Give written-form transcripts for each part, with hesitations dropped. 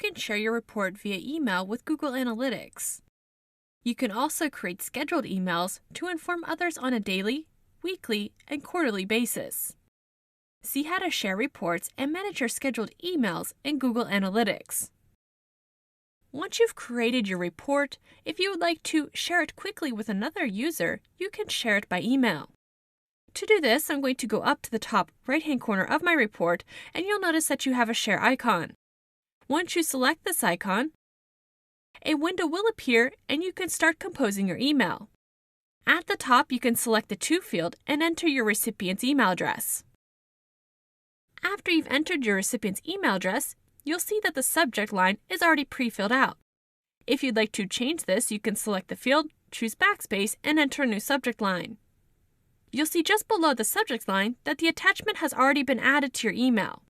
can share your report via email with Google Analytics. You can also create scheduled emails to inform others on a daily, weekly, and quarterly basis. See how to share reports and manage your scheduled emails in Google Analytics. Once you've created your report, if you would like to share it quickly with another user, you can share it by email. To do this, I'm going to go up to the top right-hand corner of my report, and you'll notice that you have a share icon. Once you select this icon, a window will appear and you can start composing your email. At the top, you can select the To field and enter your recipient's email address. After you've entered your recipient's email address, you'll see that the subject line is already pre-filled out. If you'd like to change this, you can select the field, choose backspace, and enter a new subject line. You'll see just below the subject line that the attachment has already been added to your email.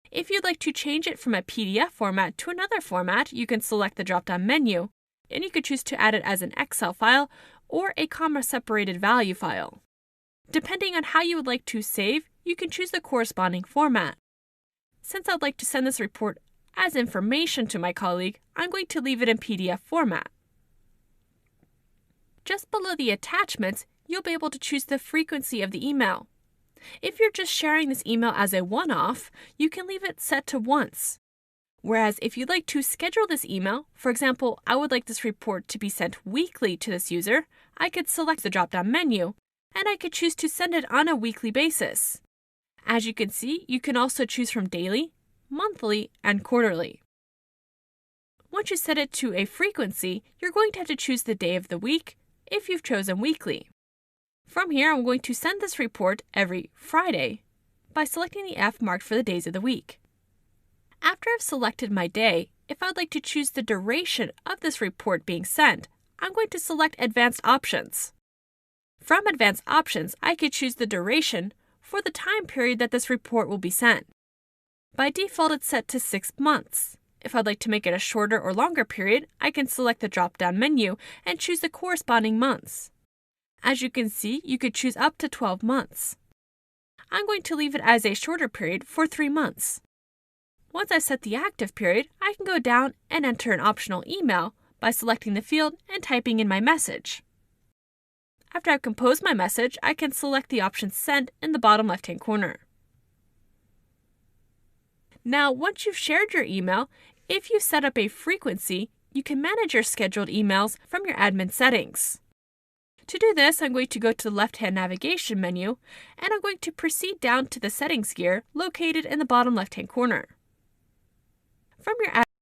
If you'd like to change it from a PDF format to another format, you can select the drop-down menu, and you could choose to add it as an Excel file or a comma-separated value file. Depending on how you would like to save, you can choose the corresponding format. Since I'd like to send this report as information to my colleague, I'm going to leave it in PDF format. Just below the attachments, you'll be able to choose the frequency of the email. If you're just sharing this email as a one-off, you can leave it set to once. Whereas if you'd like to schedule this email, for example, I would like this report to be sent weekly to this user, I could select the drop-down menu, and I could choose to send it on a weekly basis. As you can see, you can also choose from daily, monthly, and quarterly. Once you set it to a frequency, you're going to have to choose the day of the week if you've chosen weekly. From here, I'm going to send this report every Friday by selecting the F marked for the days of the week. After I've selected my day, if I'd like to choose the duration of this report being sent, I'm going to select Advanced Options. From Advanced Options, I could choose the duration for the time period that this report will be sent. By default, it's set to 6 months. If I'd like to make it a shorter or longer period, I can select the drop-down menu and choose the corresponding months. As you can see, you could choose up to 12 months. I'm going to leave it as a shorter period for 3 months. Once I set the active period, I can go down and enter an optional email by selecting the field and typing in my message. After I've composed my message, I can select the option Send in the bottom left-hand corner. Now, once you've shared your email, if you set up a frequency, you can manage your scheduled emails from your admin settings. To do this, I'm going to go to the left-hand navigation menu, and I'm going to proceed down to the settings gear located in the bottom left-hand corner. From your